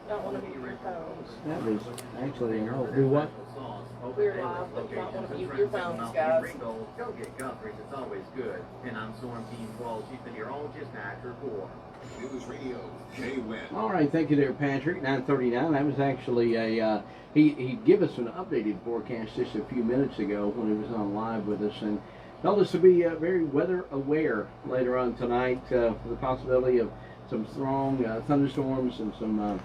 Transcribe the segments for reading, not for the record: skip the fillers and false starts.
Don't want to mute your phones. That was actually an old. Do what? We're live, but don't want to mute your phones, guys. Go get Guthrie's, it's always good. And I'm Storm Team 12, Chief Meteorologist, Actor 4. News Radio, KWN. All right, thank you there, Patrick. 9:39. That was actually a. He gave us an updated forecast just a few minutes ago when he was on live with us, and told us to be very weather aware later on tonight for the possibility of some strong thunderstorms and some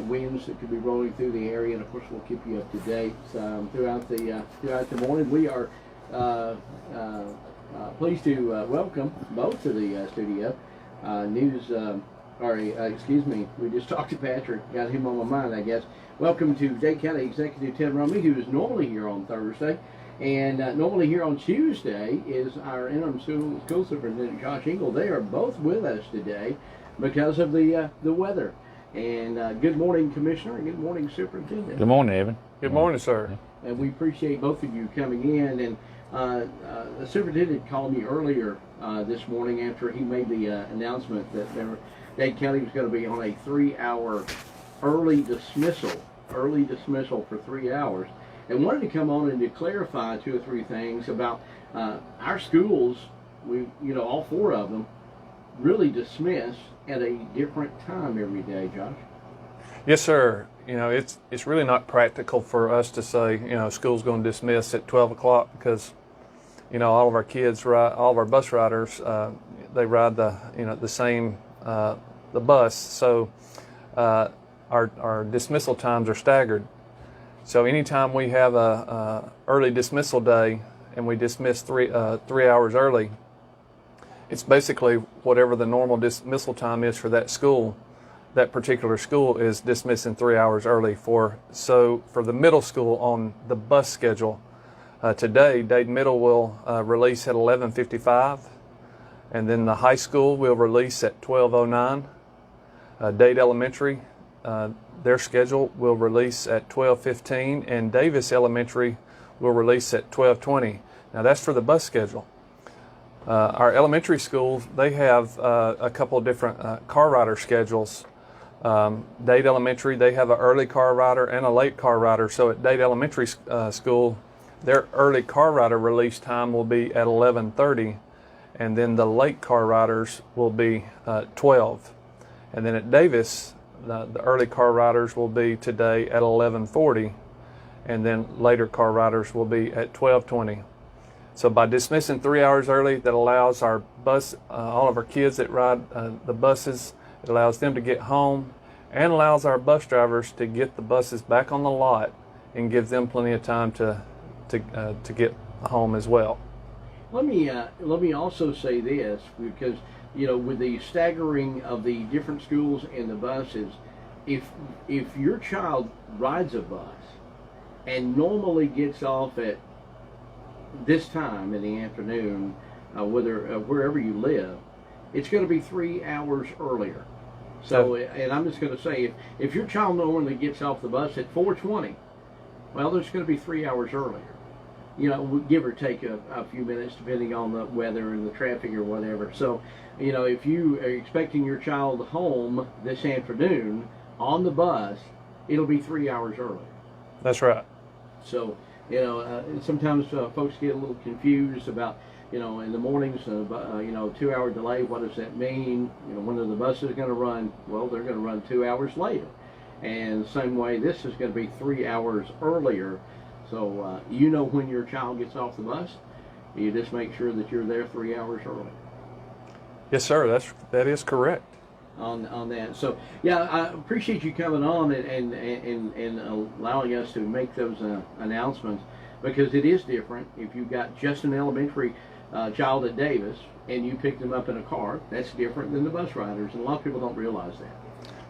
winds that could be rolling through the area. And of course, we'll keep you up to date throughout the morning. We are pleased to welcome both to the studio. Excuse me, we just talked to Patrick, got him on my mind, I guess. Welcome to Dade County Executive Ted Rumley, who is normally here on Thursday, and normally here on Tuesday is our interim school superintendent, Josh Ingle. They are both with us today because of the weather. And good morning, Commissioner, and good morning, Superintendent. Good morning, Evan. Good morning, sir. And we appreciate both of you coming in. And the superintendent called me earlier this morning after he made the announcement that Dade County was going to be on a 3-hour early dismissal for 3 hours, and wanted to come on and to clarify 2 or 3 things about our schools. We, all 4 of them really dismiss at a different time every day, Josh. Yes, sir. It's really not practical for us to say, school's going to dismiss at 12 o'clock because, all of our kids all of our bus riders, they ride the same, the bus. So our dismissal times are staggered. So anytime we have a early dismissal day and we dismiss 3 hours early, it's basically whatever the normal dismissal time is for that school. That particular school is dismissing 3 hours early. For the middle school on the bus schedule, today Dade Middle will release at 11:55, and then the high school will release at 12:09. Dade Elementary, their schedule will release at 12:15, and Davis Elementary will release at 12:20. Now that's for the bus schedule. Our elementary schools, they have a couple of different car rider schedules. Dade Elementary, they have an early car rider and a late car rider. So at Dade Elementary School, their early car rider release time will be at 11:30, and then the late car riders will be 12. And then at Davis, the early car riders will be today at 11:40, and then later car riders will be at 12:20. So by dismissing 3 hours early, that allows our all of our kids that ride the buses, it allows them to get home and allows our bus drivers to get the buses back on the lot and gives them plenty of time to get home as well. Let me also say this, because with the staggering of the different schools and the buses, if your child rides a bus and normally gets off at this time in the afternoon, wherever you live, it's going to be 3 hours earlier. So, and I'm just going to say, if your child normally gets off the bus at 4:20, well, there's going to be 3 hours earlier. Give or take a few minutes depending on the weather and the traffic or whatever. So, if you are expecting your child home this afternoon on the bus, it'll be 3 hours earlier. That's right. So, sometimes folks get a little confused about, in the mornings, 2 hour delay, what does that mean? When are the buses going to run? Well, they're going to run 2 hours later. And the same way, this is going to be 3 hours earlier. So, when your child gets off the bus, you just make sure that you're there 3 hours early. Yes, sir. That is correct. On that. So yeah, I appreciate you coming on and allowing us to make those announcements, because it is different. If you've got just an elementary child at Davis and you pick them up in a car, that's different than the bus riders, and a lot of people don't realize that.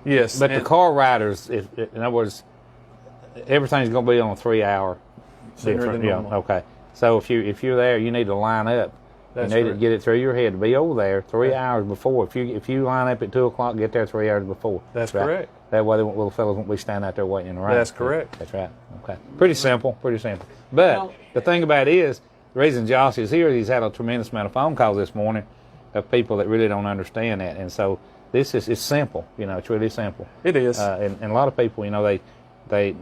Yes, but the car riders, in other words, everything's going to be on a 3 hour different. Yeah, okay. So if you're there, you need to line up. That's you need to get it through your head to be over there 3 hours before. If you line up at 2 o'clock, get there 3 hours before. That's correct. That way the little fellas won't be standing out there waiting in the rain. That's correct. That's right. Okay. Pretty simple. But the thing about it is, the reason Josh is here, he's had a tremendous amount of phone calls this morning of people that really don't understand that. And so it's simple. You know, it's really simple. It is. And a lot of people, you know, they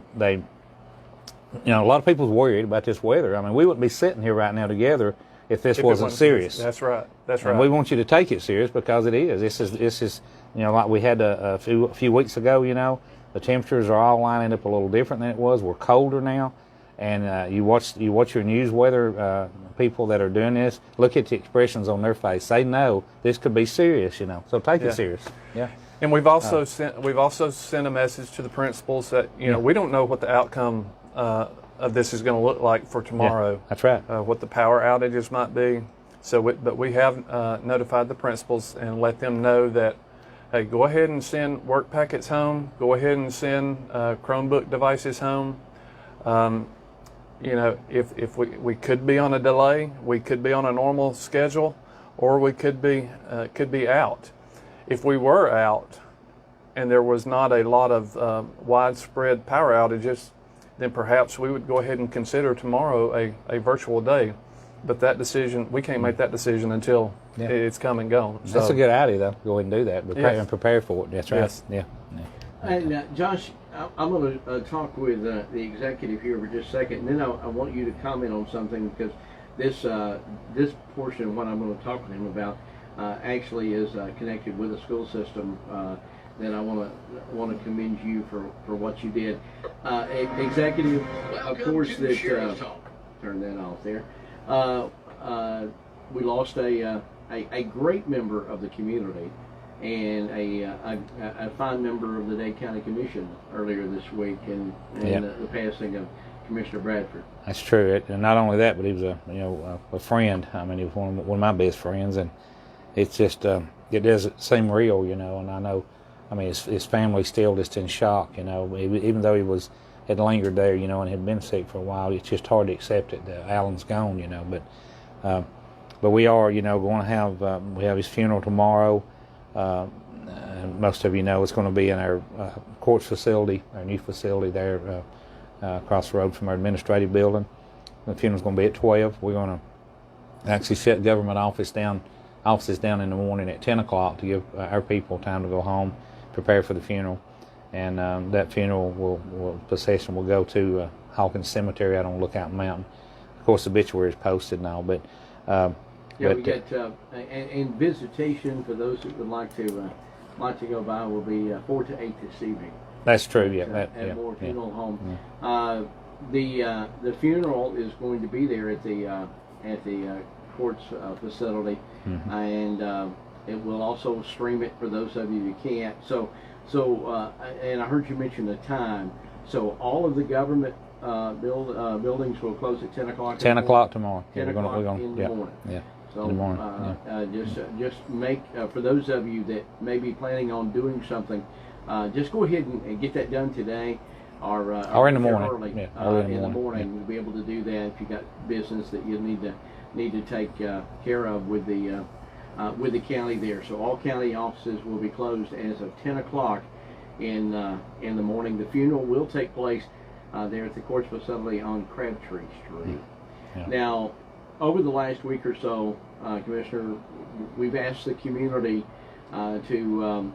you know, a lot of people's worried about this weather. I mean, we wouldn't be sitting here right now together if this wasn't serious. That's right. That's right. And we want you to take it serious because it is. This is you know, like we had a few weeks ago. You know, the temperatures are all lining up a little different than it was. We're colder now, and you watch your news weather people that are doing this. Look at the expressions on their face. They know this could be serious. You know, so take it serious. Yeah. And we've also sent a message to the principals that you know we don't know what the outcome of this is going to look like for tomorrow. Yeah, that's right. What the power outages might be. So, but we have notified the principals and let them know that, hey, go ahead and send work packets home. Go ahead and send Chromebook devices home. You know, if we could be on a delay, we could be on a normal schedule, or we could be out. If we were out, and there was not a lot of widespread power outages, then perhaps we would go ahead and consider tomorrow a virtual day. But that decision, we can't make that decision until it's come and gone. So, that's a good idea, though. Go ahead and do that. And prepare for it. That's right. Yes. Yeah. And Josh, I'm going to talk with the executive here for just a second, and then I want you to comment on something because this portion of what I'm going to talk with him about actually is connected with the school system. Then I want to commend you for what you did. Executive, of course, that turn that off there. We lost a great member of the community and a fine member of the Dade County Commission earlier this week, and the passing of Commissioner Bradford. That's true. And not only that, but he was a friend. I mean, he was one of my best friends, and it's just it doesn't seem real, you know. And I know. I mean, his family's still just in shock, you know. Even though he had lingered there, you know, and had been sick for a while, it's just hard to accept it that Alan's gone, you know. But we are, you know, going to have we have his funeral tomorrow. And most of you know it's going to be in our courts facility, our new facility there across the road from our administrative building. The funeral's going to be at 12. We're going to actually shut government offices down in the morning at 10 o'clock to give our people time to go home, prepare for the funeral, and that funeral procession will go to Hawkins Cemetery out on Lookout Mountain. Of course, the obituary is posted now, but we get and visitation for those who would like to go by will be 4 to 8 this evening. That's true. At Moore Funeral Home. Yeah. The funeral is going to be there at the courts facility, and it will also stream it for those of you who can't. So, and I heard you mention the time. So all of the government buildings will close at 10 o'clock. 10 o'clock tomorrow. 10 o'clock in the morning. Yeah. So in the morning. just make for those of you that may be planning on doing something, just go ahead and get that done today, or in the morning. Early, in the morning. We'll be able to do that if you got business that you need to take care of with the county there. So all county offices will be closed as of 10 o'clock in the morning. The funeral will take place there at the courts facility on Crabtree Street. Yeah. Now, over the last week or so, Commissioner, we've asked the community to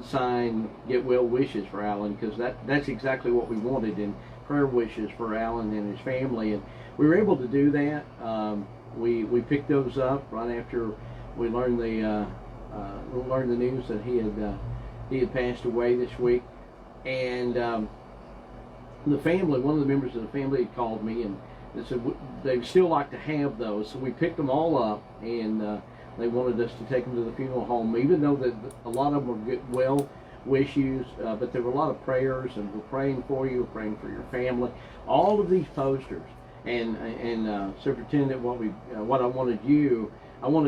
sign get well wishes for Alan, because that's exactly what we wanted, and prayer wishes for Alan and his family, and we were able to do that. We picked those up right after we learned the news that he had passed away this week, and the family, one of the members of the family had called me and they said they'd still like to have those, so we picked them all up, and they wanted us to take them to the funeral home, even though that a lot of them were good, well wishes, but there were a lot of prayers, and we're praying for you, we're praying for your family. All of these posters, and Superintendent, what I wanted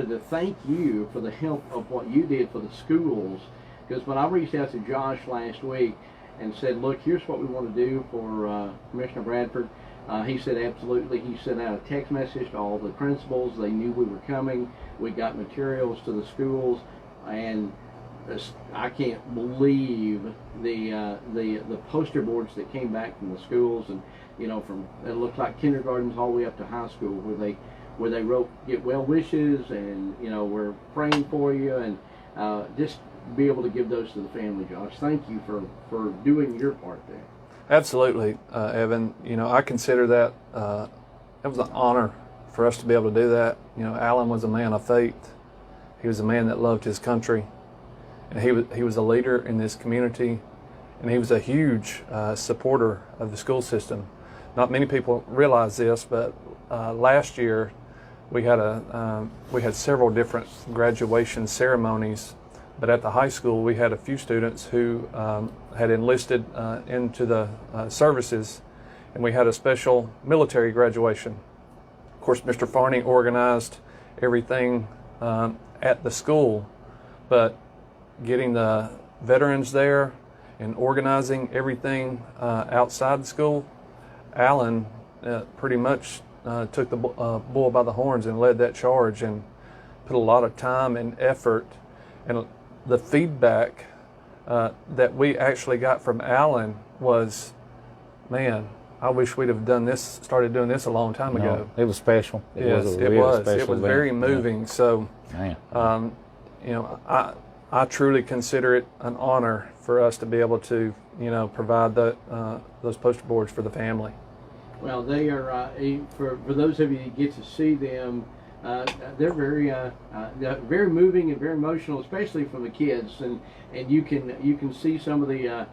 to thank you for the help of what you did for the schools, because when I reached out to Josh last week and said, look, here's what we want to do for Commissioner Bradford, he said absolutely. He sent out a text message to all the principals. They knew we were coming. We got materials to the schools, and I can't believe the poster boards that came back from the schools, and from it looked like kindergartens all the way up to high school, where they wrote get well wishes, and we're praying for you, and just be able to give those to the family. Josh, thank you for doing your part there. Absolutely, Evan. You know, I consider that it was an honor for us to be able to do that. You know, Alan was a man of faith. He was a man that loved his country, and he was a leader in this community, and he was a huge supporter of the school system. Not many people realize this, but last year we had several different graduation ceremonies. But at the high school, we had a few students who had enlisted into the services, and we had a special military graduation. Of course, Mr. Farney organized everything at the school, but getting the veterans there and organizing everything outside the school, Alan pretty much took the bull by the horns and led that charge and put a lot of time and effort. And the feedback that we actually got from Alan was, man, I wish we'd have started doing this a long time ago. It was special. Yes, it was. It was very moving. So, you know, I truly consider it an honor for us to be able to, you know, provide those poster boards for the family. Well, they are for those of you that get to see them. They're very moving and very emotional, especially from the kids, and you can see some of the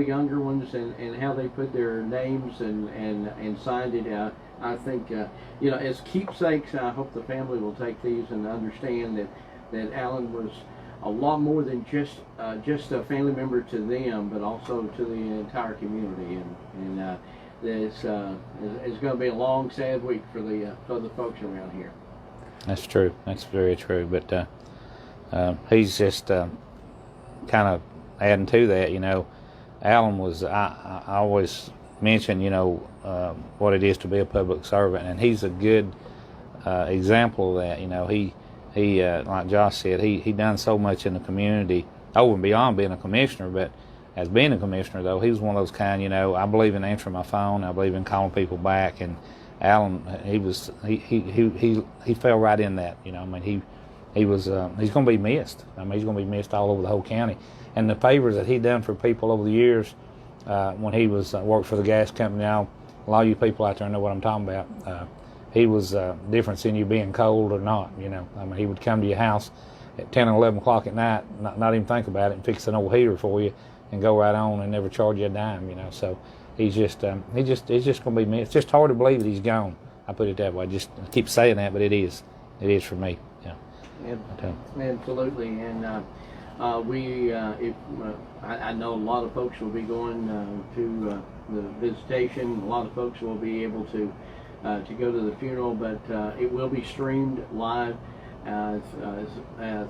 younger ones and how they put their names and signed it. I think you know, as keepsakes, I hope the family will take these and understand that Alan was a lot more than just a family member to them, but also to the entire community, and it's going to be a long, sad week for the folks around here. That's true. That's very true. But he's just kind of adding to that. You know, Alan was. I always mention, you know, what it is to be a public servant, and he's a good example of that. You know, he like Josh said, he done so much in the community over and beyond being a commissioner. But as being a commissioner, though, he was one of those kind. You know, I believe in answering my phone. I believe in calling people back, and Alan, he fell right in that. You know, I mean, he's going to be missed. I mean, he's going to be missed all over the whole county. And the favors that he done for people over the years, when he was worked for the gas company. Now, a lot of you people out there know what I'm talking about. He was difference in you being cold or not. You know, I mean, he would come to your house at 10 or 11 o'clock at night, not even think about it, and fix an old heater for you, and go right on and never charge you a dime. You know, so. He's just going to be missed. It's just hard to believe that he's gone. I put it that way. I keep saying that, but it is for me. Yeah. Absolutely. And I know a lot of folks will be going to the visitation. A lot of folks will be able to go to the funeral, but it will be streamed live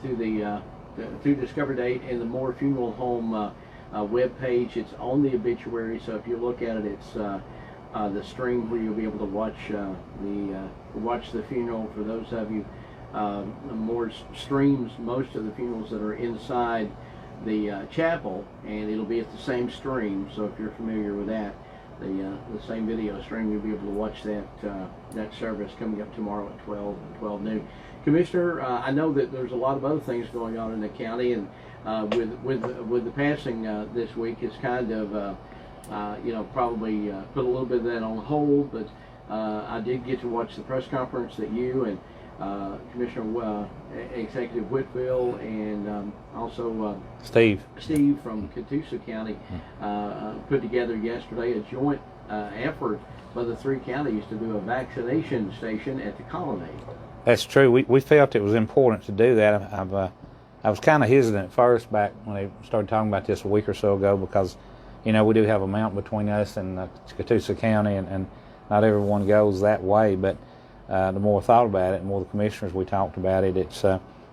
through Discover Dade and the Moore Funeral Home web page. It's on the obituary, so if you look at it, it's the stream where you'll be able to watch the funeral. For those of you, Moore streams most of the funerals that are inside the chapel, and it'll be at the same stream. So if you're familiar with that, the same video stream, you'll be able to watch that service coming up tomorrow at 12 noon. Commissioner, I know that there's a lot of other things going on in the county, and with the passing this week, it's kind of you know, probably put a little bit of that on hold. But I did get to watch the press conference that you and Commissioner Executive Whitfield and also Steve from Catoosa County put together yesterday, a joint effort by the three counties to do a vaccination station at the colonnade. That's true. We felt it was important to do that. I was kind of hesitant at first back when they started talking about this a week or so ago, because, you know, we do have a mountain between us and Catoosa County, and not everyone goes that way. But the more I thought about it, the more the commissioners we talked about it,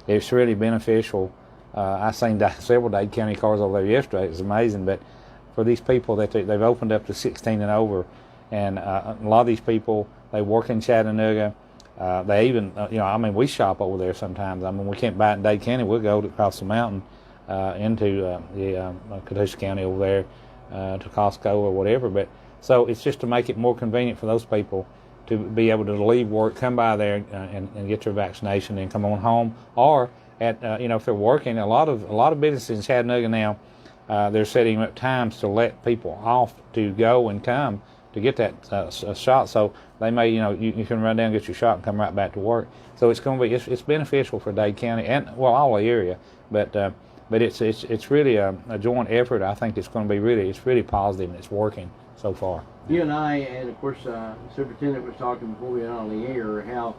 it's really beneficial. I seen several Dade County cars over there yesterday. It was amazing. But for these people that they've opened up to 16 and over, and a lot of these people, they work in Chattanooga. They even, you know, I mean, we shop over there sometimes. I mean, we can't buy it in Dade County. We'll go across the mountain into Catoosa County over there to Costco or whatever. But so it's just to make it more convenient for those people to be able to leave work, come by there and get their vaccination, and come on home. Or at you know, if they're working, a lot of businesses in Chattanooga now, they're setting up times to let people off to go and come to get that shot. So they may, you know, you can run down, get your shot, and come right back to work. So it's going to be it's beneficial for Dade County and, well, all the area, but it's really a joint effort. I think it's going to be really positive, and it's working so far. You and I, and of course, Superintendent was talking before we went on the air how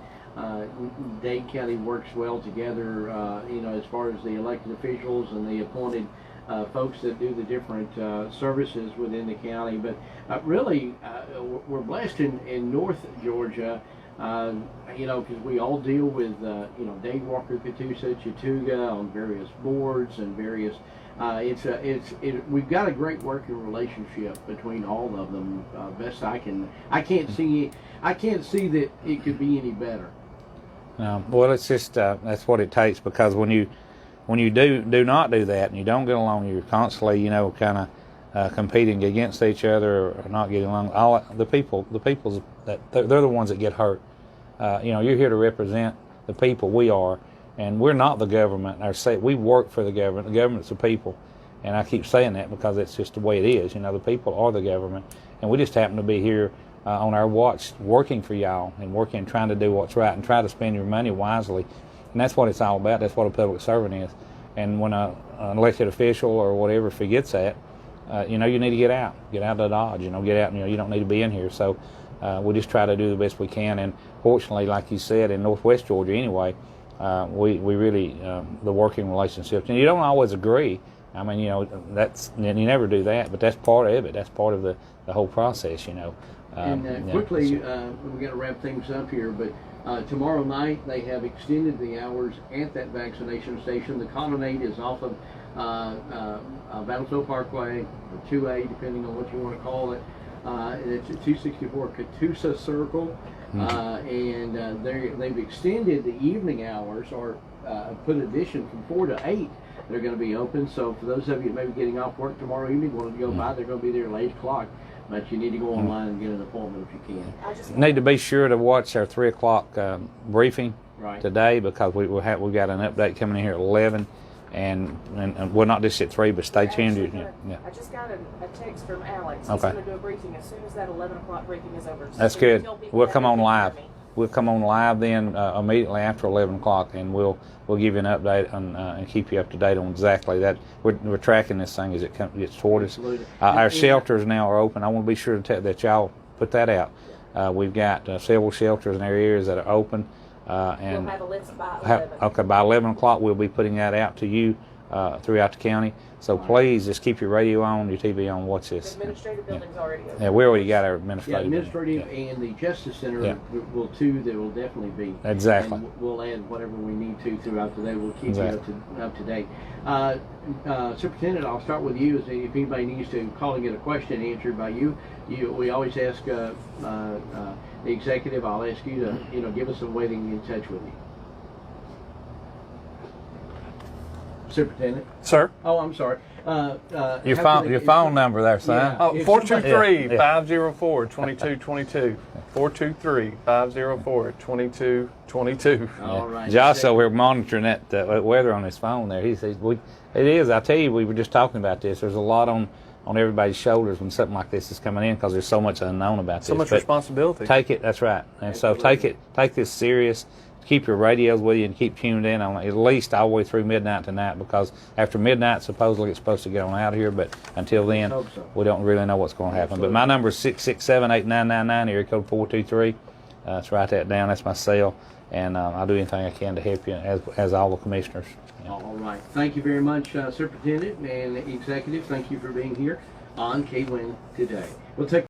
Dade County works well together. You know, as far as the elected officials and the appointed folks that do the different services within the county. But really, we're blessed in North Georgia. You know, because we all deal with, you know, Dade, Walker, Catoosa, Chattooga on various boards and various. We've got a great working relationship between all of them. Best I can't see that it could be any better. Well, it's just that's what it takes, because when you do not do that and you don't get along, you're constantly, you know, kind of competing against each other or not getting along. All the people's that they're the ones that get hurt. You know, you're here to represent the people. We are, and we're not the government. We work for the government. The government's the people, and I keep saying that because it's just the way it is. You know, the people are the government, and we just happen to be here on our watch, working for y'all and working, trying to do what's right and try to spend your money wisely. And that's what it's all about. That's what a public servant is. And when an elected official or whatever forgets that, you know, you need to get out of the Dodge. You know, get out. And, you know, you don't need to be in here. So we just try to do the best we can. And fortunately, like you said, in Northwest Georgia anyway, we really the working relationships. And you don't always agree. I mean, you know, you never do that. But that's part of it. That's part of the whole process. You know. And quickly, we've got to wrap things up here, but tomorrow night they have extended the hours at that vaccination station. The colonnade is off of Battlefield Parkway, or 2A, depending on what you want to call it. It's at 264 Catoosa Circle, and they've extended the evening hours, or put addition from 4 to 8. They're going to be open. So for those of you maybe getting off work tomorrow evening, want to go by, they're going to be there at 8 o'clock. But you need to go online and get an appointment if you can. Need to be sure to watch our 3 o'clock briefing today, because we've got an update coming in here at 11, and well, not just at 3, but stay tuned. Yeah. I just got a text from Alex. He's Okay. going to do a briefing as soon as that 11 o'clock briefing is over. So That's good. We'll come on live. Me. We'll come on live then immediately after 11 o'clock, and we'll give you an update and keep you up to date on exactly that. We're tracking this thing as it gets toward us. Our shelters now are open. I want to be sure that y'all put that out. We've got several shelters in our areas that are open. And we'll have a list by 11. Okay, by 11 o'clock we'll be putting that out to you throughout the county. So please just keep your radio on, your TV on. Watch this. The administrative building's already open. Yeah, we already got our administrative. And the Justice Center will too. There will definitely be. Exactly. And we'll add whatever we need to throughout the day. We'll keep you up to date. Superintendent, I'll start with you. If anybody needs to call and get a question answered by you, we always ask the executive. I'll ask you to give us a way to get in touch with you. Superintendent. Sir? Oh, I'm sorry. Your phone number there, son. Yeah. Oh, 423-504-2222. 423-504-2222. All right. Josh over here monitoring that weather on his phone there. He says, it is. I tell you, we were just talking about this. There's a lot on everybody's shoulders when something like this is coming in, because there's so much unknown about this. So much responsibility. Take it. That's right. And so take this serious. Keep your radios with you and keep tuned in on at least all the way through midnight tonight, because after midnight supposedly it's supposed to get on out of here, but until then we don't really know what's going to happen. But my number is 667-8999, area code 423. Let's write that down. That's my cell, and I'll do anything I can to help you, as all the commissioners. All right. Thank you very much, Superintendent and Executive. Thank you for being here on KWN today. We'll take